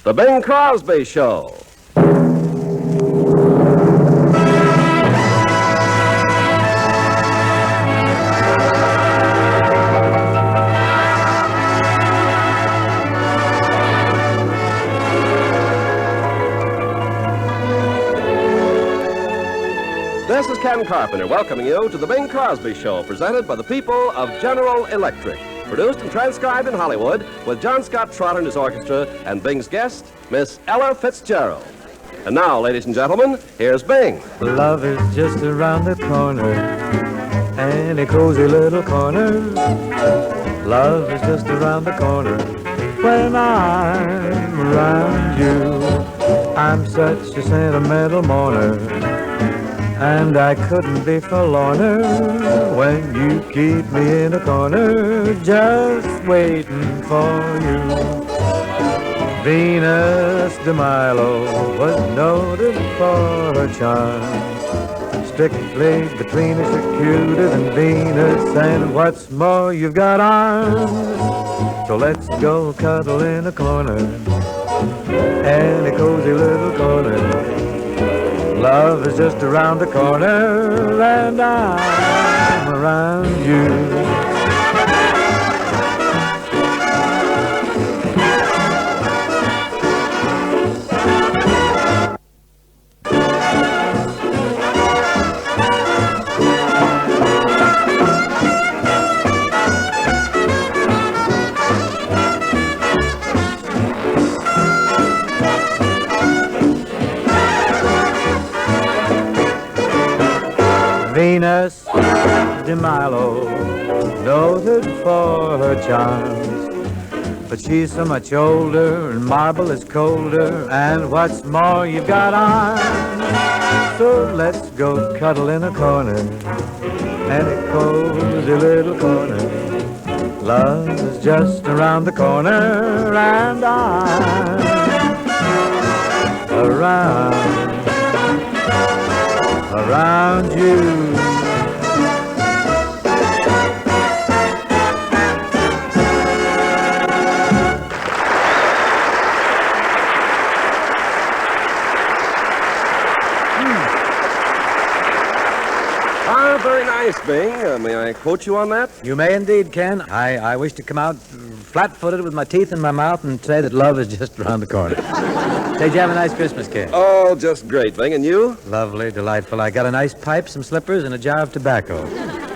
The Bing Crosby Show. This is Ken Carpenter welcoming you to the Bing Crosby Show, presented by the people of General Electric. Produced and transcribed in Hollywood with John Scott Trotter and his orchestra and Bing's guest, Miss Ella Fitzgerald. And now, ladies and gentlemen, here's Bing. Love is just around the corner, any cozy little corner. Love is just around the corner when I'm around you. I'm such a sentimental mourner, and I couldn't be forlorner when you keep me in a corner just waiting for you. Venus de Milo was noted for her charms. Strictly between us, you're cuter than Venus, and what's more, you've got arms. So let's go cuddle in a corner, any cozy little corner. Love is just around the corner, and I'm around you. Venus de Milo, noted for her charms, but she's so much older and marble is colder, and what's more, you've got arms. So let's go cuddle in a corner, any cozy little corner. Love is just around the corner, and I'm around you. Very nice, Bing. May I quote you on that? You may indeed, Ken. I wish to come out flat-footed with my teeth in my mouth and say that love is just around the corner. Did you have a nice Christmas, Ken? Oh, just great, Bing. And you? Lovely, delightful. I got a nice pipe, some slippers, and a jar of tobacco.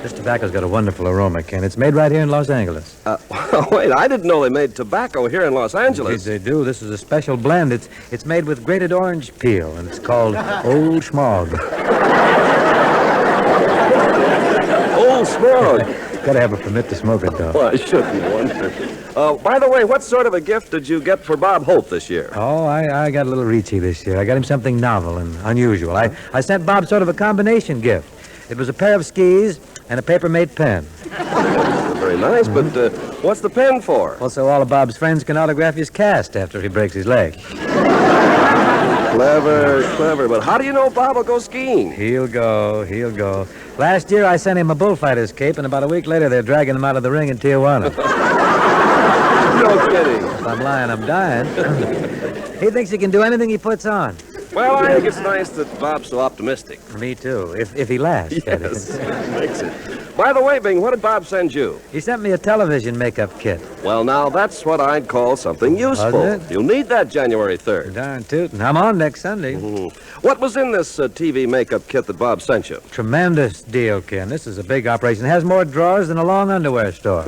This tobacco's got a wonderful aroma, Ken. It's made right here in Los Angeles. Wait, I didn't know they made tobacco here in Los Angeles. Indeed, they do. This is a special blend. It's made with grated orange peel, and it's called Old Schmog. Old Schmog. Got to have a permit to smoke it, though. Well, I shouldn't wonder. By the way, what sort of a gift did you get for Bob Hope this year? Oh, I got a little reachy this year. I got him something novel and unusual. I sent Bob sort of a combination gift. It was a pair of skis and a paper-made pen. Very nice, but what's the pen for? Well, so all of Bob's friends can autograph his cast after he breaks his leg. Clever. But how do you know Bob will go skiing? He'll go. Last year, I sent him a bullfighter's cape, and about a week later, they're dragging him out of the ring in Tijuana. No kidding. If I'm lying, I'm dying. He thinks he can do anything he puts on. Well, I think it's nice that Bob's so optimistic. Me too, if he lasts. Yes, makes it. By the way, Bing, what did Bob send you? He sent me a television makeup kit. Well, now, that's what I'd call something useful. Wasn't it? You'll need that January 3rd. Darn tootin'. I'm on next Sunday. What was in this TV makeup kit that Bob sent you? Tremendous deal, Ken. This is a big operation. It has more drawers than a long underwear store.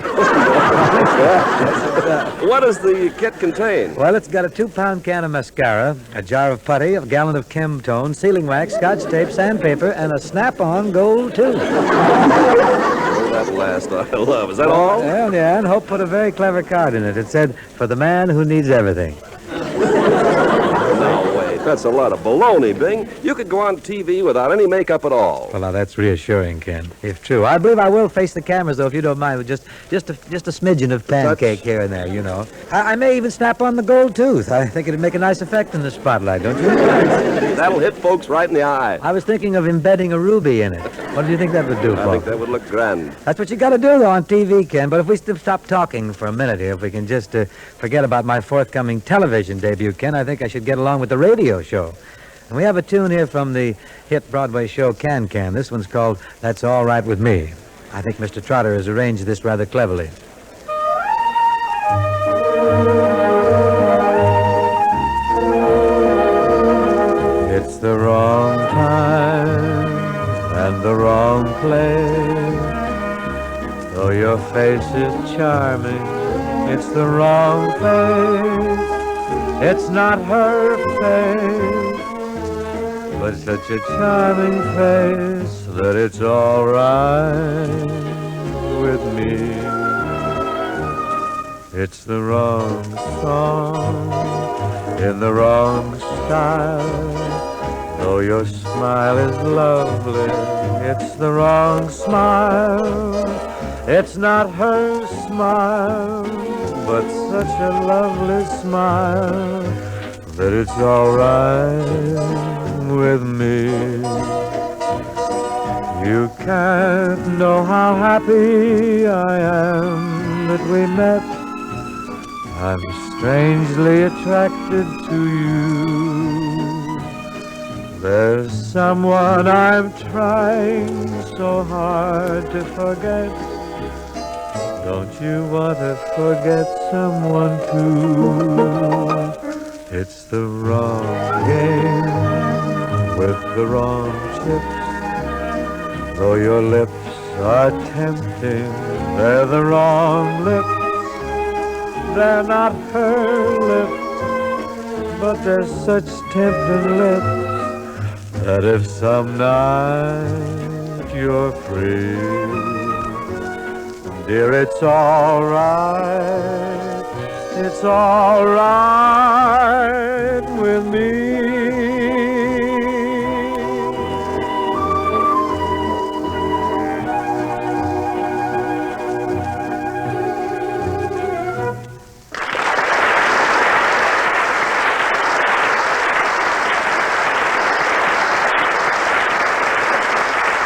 What does the kit contain? Well, it's got a 2-pound can of mascara, a jar of putty, a gallon of Chemtone, sealing wax, scotch tape, sandpaper, and a snap-on gold tooth. Oh, that last I love. Is that all? Yeah, and Hope put a very clever card in it. It said, "For the man who needs everything." No, wait. That's a lot of baloney, Bing. You could go on TV without any makeup at all. Well, now, that's reassuring, Ken, if true. I believe I will face the cameras, though, if you don't mind, with just a smidgen of pancake here and there, you know. I may even snap on the gold tooth. I think it'd make a nice effect in the spotlight, don't you? That'll hit folks right in the eye. I was thinking of embedding a ruby in it. What do you think that would do, Paul? I think that would look grand. That's what you got to do, though, on TV, Ken. But if we stop talking for a minute here, if we can just forget about my forthcoming television debut, Ken, I think I should get along with the radio show. And we have a tune here from the hit Broadway show Can Can. This one's called That's All Right With Me. I think Mr. Trotter has arranged this rather cleverly. It's the wrong time and the wrong place. Though your face is charming, it's the wrong face. It's not her face, but such a charming face that it's all right with me. It's the wrong song in the wrong style. Though your smile is lovely, it's the wrong smile. It's not her smile, but such a lovely smile that it's all right with me. You can't know how happy I am that we met. I'm strangely attracted to you. There's someone I'm trying so hard to forget. Don't you want to forget someone too? It's the wrong game with the wrong chips. Though your lips are tempting, they're the wrong lips. They're not her lips, but they're such tempting lips that if some night you're free, dear, it's all right with me.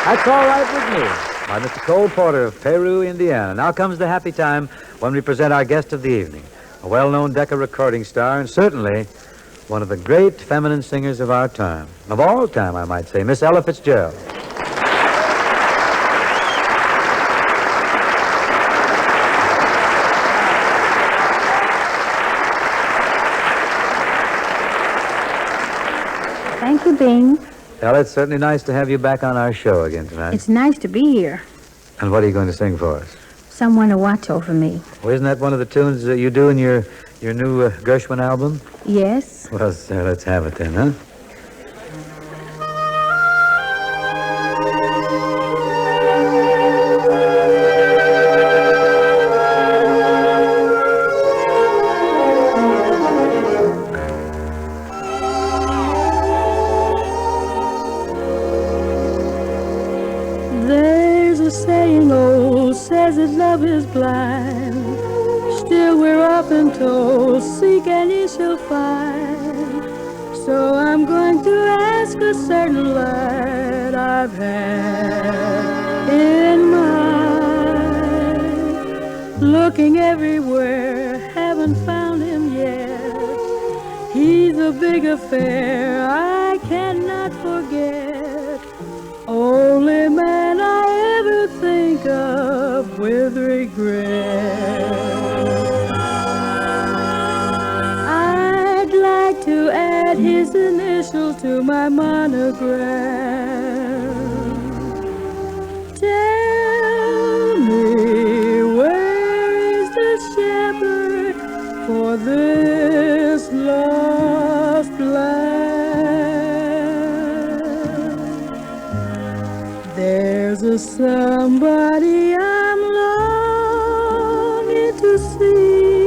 That's All Right With Me, by Mr. Cole Porter of Peru, Indiana. Now comes the happy time when we present our guest of the evening, a well-known Decca recording star and certainly one of the great feminine singers of our time, of all time, I might say, Miss Ella Fitzgerald. Thank you, Bing. Ella, it's certainly nice to have you back on our show again tonight. It's nice to be here. And what are you going to sing for us? Someone to watch over me. Well, isn't that one of the tunes that you do in your new Gershwin album? Yes. Well, let's have it then, huh? There's a saying old says that love is blind. Still we're often told, seek and ye shall find. So I'm going to ask a certain lad I've had in mind. Looking everywhere, haven't found him yet. He's a big affair I cannot forget. Only man I ever think of with regret. I'd like to add his initial to my monogram. Tell me, where is the shepherd for this lost land? There's a somebody I'm longing to see.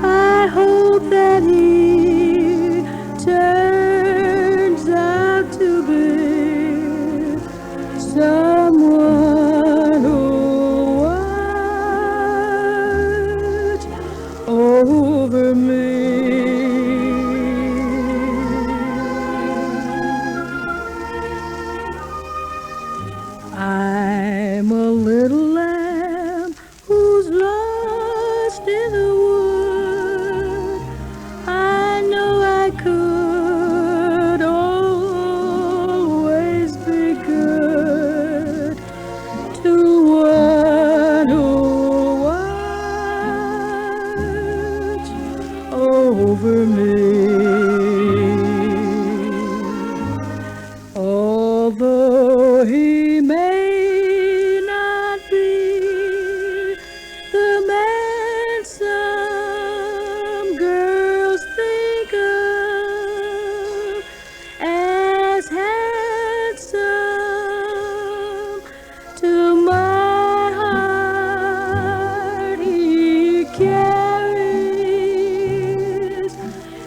I hope that he turns out to be someone who'll watch over me. over me. Although he may not be the man some girls think of as handsome, to my heart he carries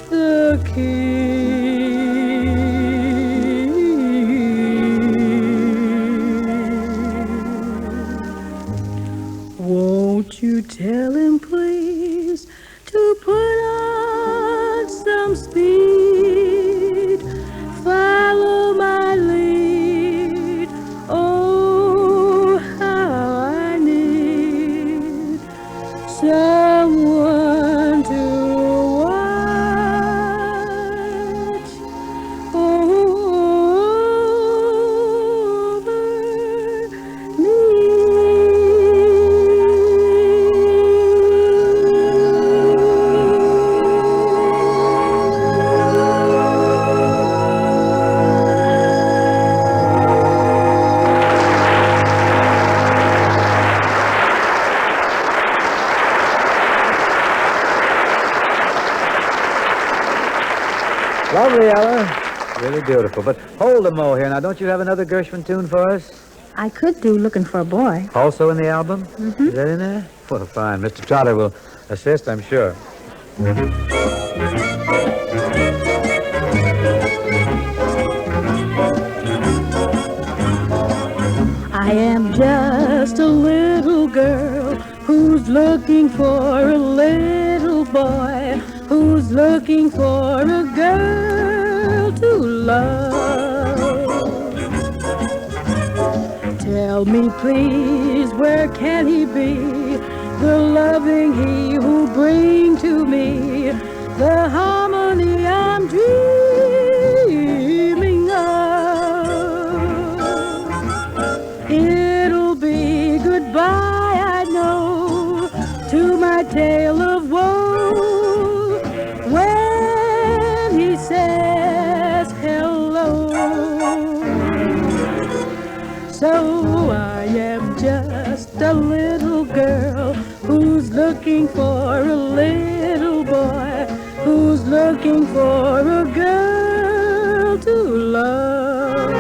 the key. Won't you tell him, please, to put on some speed, follow my lead. Oh, how I need someone to watch over me. Lovely, Ella. Really beautiful. But hold the mo here. Now, don't you have another Gershwin tune for us? I could do Looking for a Boy. Also in the album? Mm-hmm. Is that in there? Well, fine. Mr. Trotter will assist, I'm sure. I am just a little girl who's looking for a little boy, who's looking for a girl to love. Tell me, please, where can he be? The loving he who bring to me the harmony I'm dreaming of. It'll be goodbye, I know, to my tale of woe when he says hello. So I am just a little girl who's looking for a little boy, who's looking for a girl to love.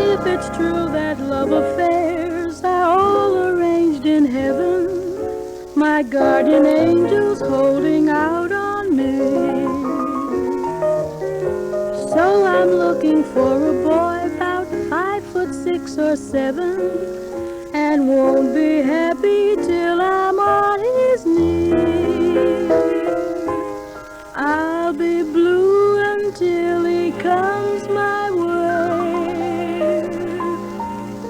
If it's true that love affairs are all arranged in heaven, my guardian angel's holding out on me. So I'm looking for a boy about 5'6" or 7, and won't be happy till I'm on his knee. I'll be blue until he comes my way.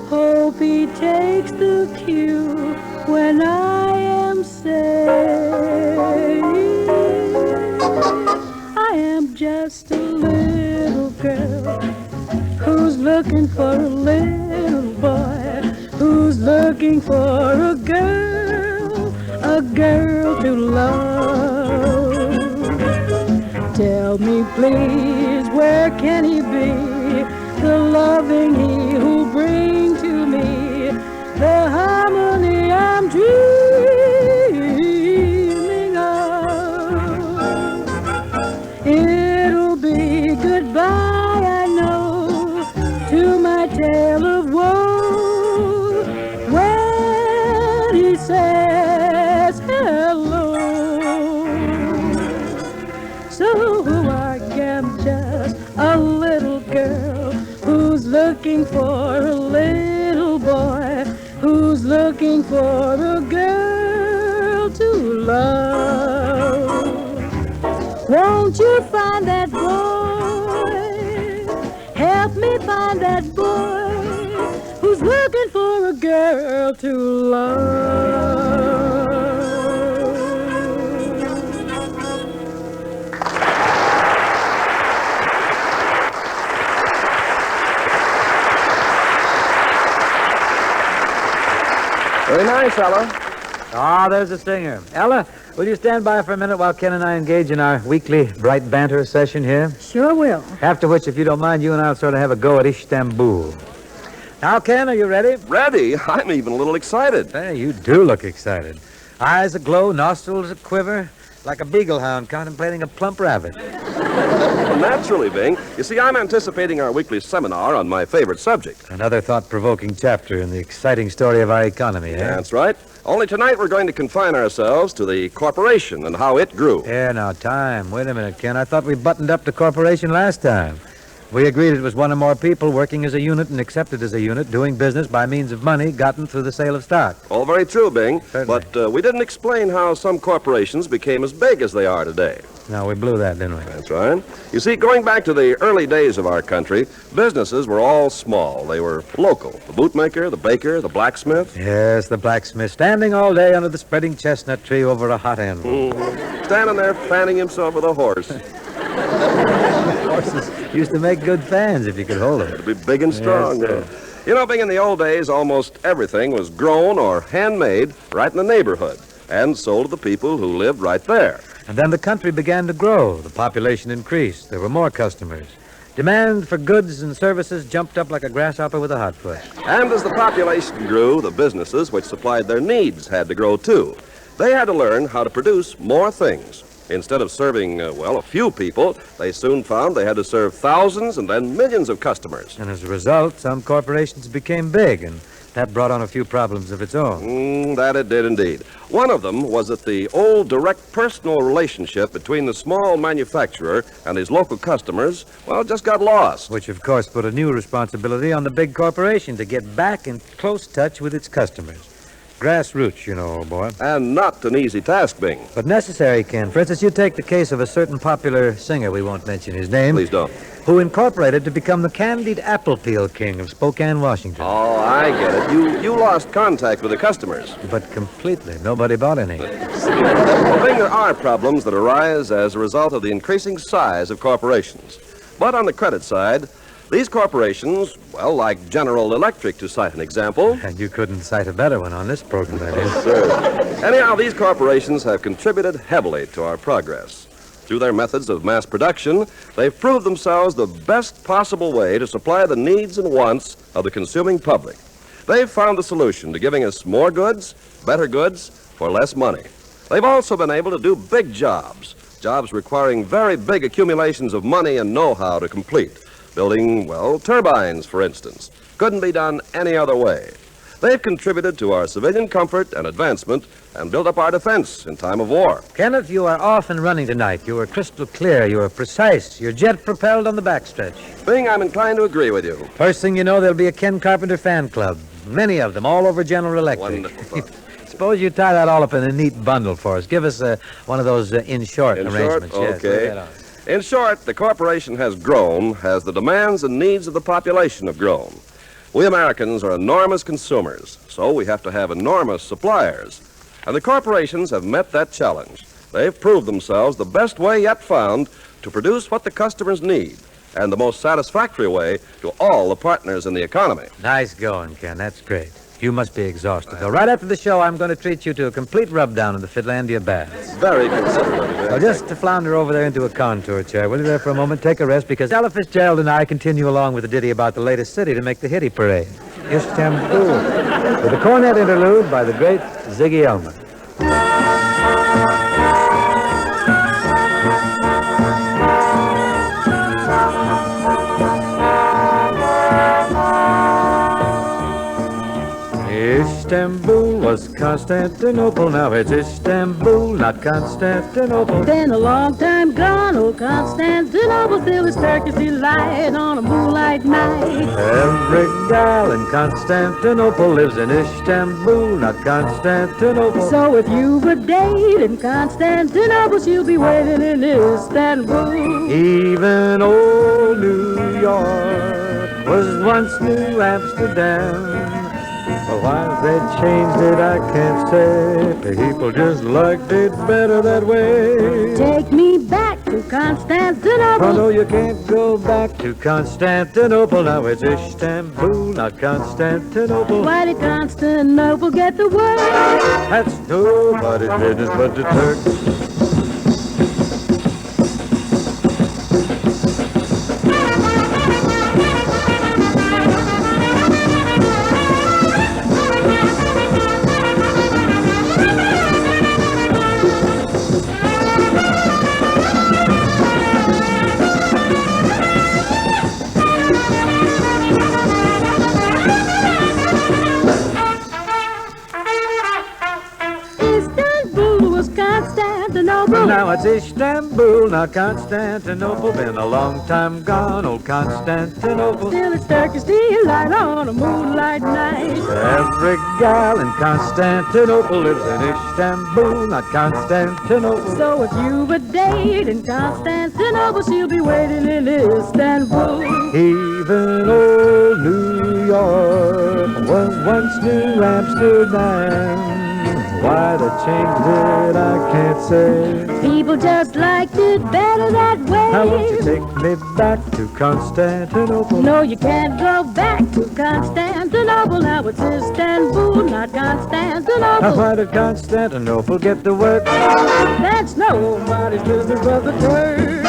Hope he takes the cue when I am saved. I am just a little girl who's looking for a little boy, who's looking for a girl to love. Tell me, please, where can he be? The loving he who bring to me the harmony I'm dreaming of. It'll be goodbye, I know, to my tale of woe when he says hello. So I am just a little girl who's looking for a little boy, who's looking for a girl to love. Won't you find that boy? Help me find that boy who's looking for a girl to love. Very nice. Thanks, Ella. Ah, there's the singer. Ella, will you stand by for a minute while Ken and I engage in our weekly bright banter session here? Sure will. After which, if you don't mind, you and I'll sort of have a go at Istanbul. Now, Ken, are you ready? Ready? I'm even a little excited. Hey, you do look excited. Eyes aglow, nostrils a quiver, like a beagle hound contemplating a plump rabbit. Well, naturally, Bing. You see, I'm anticipating our weekly seminar on my favorite subject. Another thought-provoking chapter in the exciting story of our economy, eh? That's right. Only tonight we're going to confine ourselves to the corporation and how it grew. Yeah, now, time. Wait a minute, Ken. I thought we buttoned up the corporation last time. We agreed it was one or more people working as a unit and accepted as a unit, doing business by means of money gotten through the sale of stock. All very true, Bing. Certainly. But we didn't explain how some corporations became as big as they are today. No, we blew that, didn't we? That's right. You see, going back to the early days of our country, businesses were all small. They were local. The bootmaker, the baker, the blacksmith. Yes, the blacksmith, standing all day under the spreading chestnut tree over a hot anvil. Standing there fanning himself with a horse. Horses used to make good fans if you could hold them. To be big and strong. Yes, You know, Bing, in the old days, almost everything was grown or handmade right in the neighborhood and sold to the people who lived right there. And then the country began to grow. The population increased. There were more customers. Demand for goods and services jumped up like a grasshopper with a hot foot. And as the population grew, the businesses which supplied their needs had to grow, too. They had to learn how to produce more things. Instead of serving, a few people, they soon found they had to serve thousands and then millions of customers. And as a result, some corporations became big, and that brought on a few problems of its own. That it did indeed. One of them was that the old direct personal relationship between the small manufacturer and his local customers, just got lost. Which, of course, put a new responsibility on the big corporation to get back in close touch with its customers. Grassroots, you know, old boy. And not an easy task, Bing. But necessary, Ken. For instance, you take the case of a certain popular singer, we won't mention his name. Please don't. Who incorporated to become the candied apple peel king of Spokane, Washington. Oh, I get it. You lost contact with the customers. But completely. Nobody bought any. Well, Bing, there are problems that arise as a result of the increasing size of corporations. But on the credit side, these corporations, like General Electric, to cite an example. And you couldn't cite a better one on this program, that is. Sir. Anyhow, these corporations have contributed heavily to our progress. Through their methods of mass production, they've proved themselves the best possible way to supply the needs and wants of the consuming public. They've found the solution to giving us more goods, better goods, for less money. They've also been able to do big jobs requiring very big accumulations of money and know-how to complete. Building, turbines, for instance. Couldn't be done any other way. They've contributed to our civilian comfort and advancement and built up our defense in time of war. Kenneth, you are off and running tonight. You are crystal clear. You are precise. You're jet-propelled on the backstretch. Bing, I'm inclined to agree with you. First thing you know, there'll be a Ken Carpenter fan club. Many of them, all over General Electric. Wonderful thought. Suppose you tie that all up in a neat bundle for us. Give us one of those in short arrangements. Yes, okay. okay. In short, the corporation has grown as the demands and needs of the population have grown. We Americans are enormous consumers, so we have to have enormous suppliers. And the corporations have met that challenge. They've proved themselves the best way yet found to produce what the customers need, and the most satisfactory way to all the partners in the economy. Nice going, Ken. That's great. You must be exhausted, though. Right after the show, I'm going to treat you to a complete rub-down in the Finlandia baths. Very considerate. Now, just to flounder over there into a contour chair. Will you there for a moment? Take a rest, because Ella Fitzgerald and I continue along with the ditty about the latest city to make the hitty parade. Istanbul. With a cornet interlude by the great Ziggy Elman. Istanbul was Constantinople, now it's Istanbul, not Constantinople. Been a long time gone, old Constantinople, still its Turkish delight on a moonlight night. Every gal in Constantinople lives in Istanbul, not Constantinople. So if you've a date in Constantinople, she'll be waiting in Istanbul. Even old New York was once New Amsterdam. Well, why they changed it, I can't say. People just liked it better that way. Take me back to Constantinople. Oh, no, you can't go back to Constantinople. Now it's Istanbul, not Constantinople. Why did Constantinople get the word? That's nobody's business but the Turks. Now it's Istanbul, not Constantinople. Been a long time gone, old Constantinople. Still it's Turkish delight on a moonlight night. Every gal in Constantinople lives in Istanbul, not Constantinople. So if you've a date in Constantinople, she'll be waiting in Istanbul. Even old New York was once New Amsterdam. Why they changed it, I can't say. People just liked it better that way. Now won't you take me back to Constantinople? No, you can't go back to Constantinople. Now it's Istanbul, not Constantinople. Now why did Constantinople get the word? That's nobody's business but the Turks.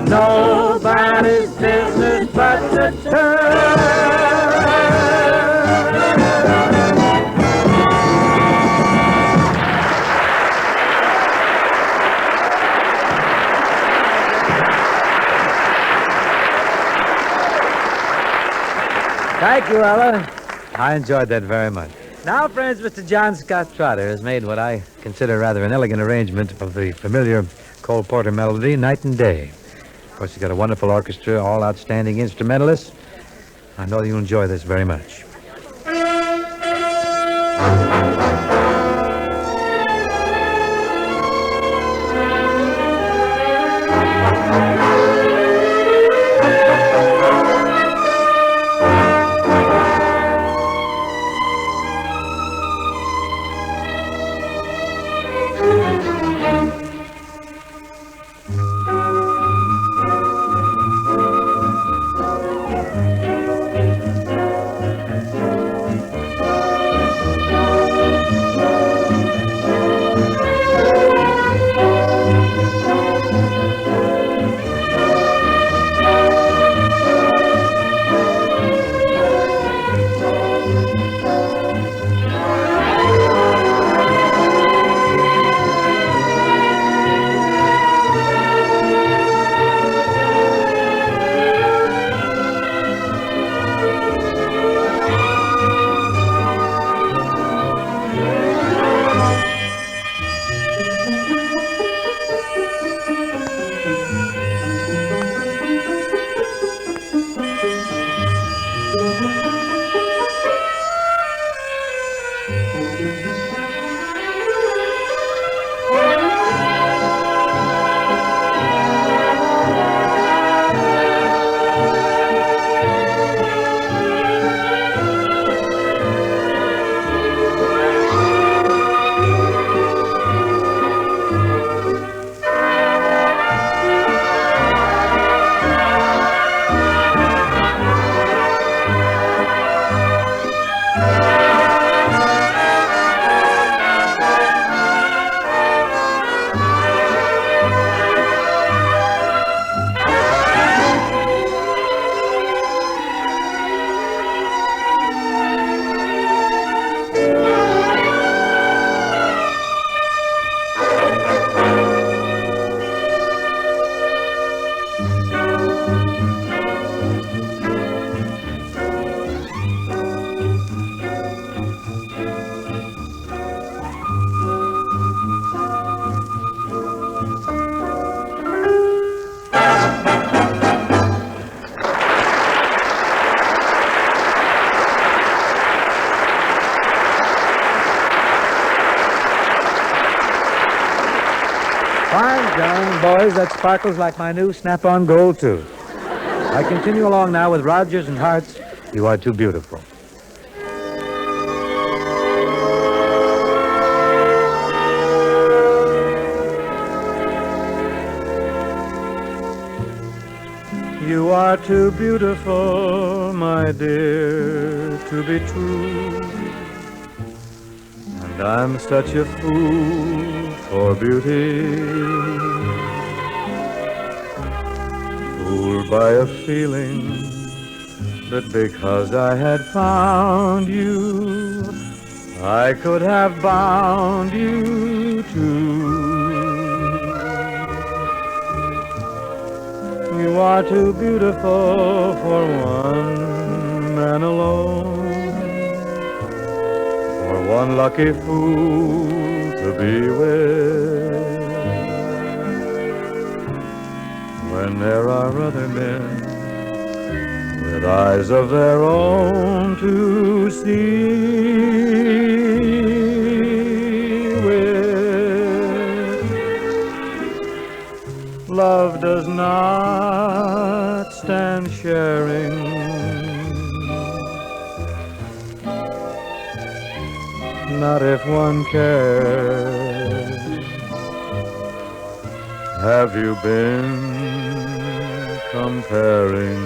Nobody's business but the Turks. Thank you, Ella. I enjoyed that very much. Now, friends, Mr. John Scott Trotter has made what I consider rather an elegant arrangement of the familiar Cole Porter melody, Night and Day. Of course, he's got a wonderful orchestra, all outstanding instrumentalists. I know you'll enjoy this very much. Boys, that sparkles like my new snap-on gold tooth. I continue along now with Rodgers and Hart's You Are Too Beautiful. You are too beautiful, my dear, to be true. And I'm such a fool for beauty, fooled by a feeling that because I had found you, I could have bound you too. You are too beautiful for one man alone, for one lucky fool to be with, when there are other men with eyes of their own to see with. Love does not stand sharing, not if one cares. Have you been comparing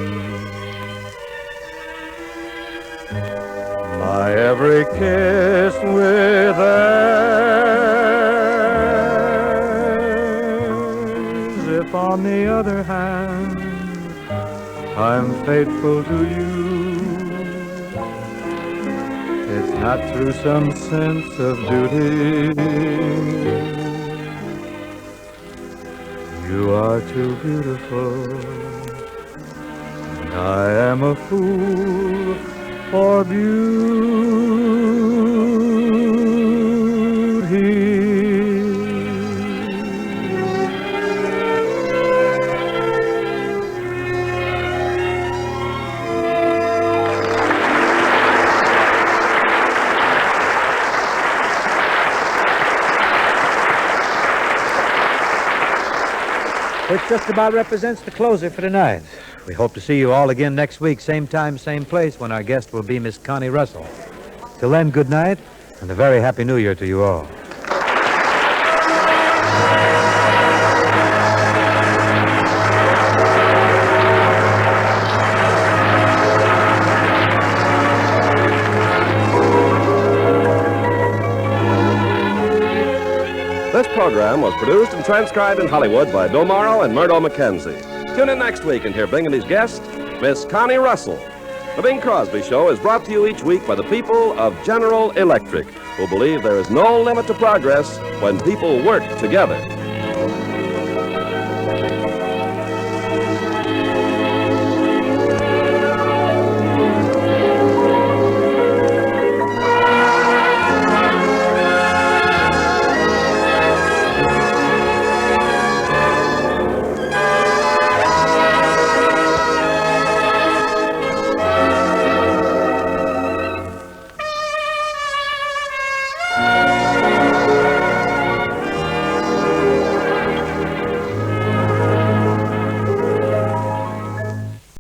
my every kiss with theirs? If on the other hand I'm faithful to you, it's not through some sense of duty. You are too beautiful, I am a fool for beauty. Which just about represents the closer for tonight. We hope to see you all again next week, same time, same place, when our guest will be Miss Connie Russell. Till then, good night, and a very happy New Year to you all. This program was produced and transcribed in Hollywood by Bill Morrow and Murdo McKenzie. Tune in next week and hear Bing and his guest, Miss Connie Russell. The Bing Crosby Show is brought to you each week by the people of General Electric, who believe there is no limit to progress when people work together.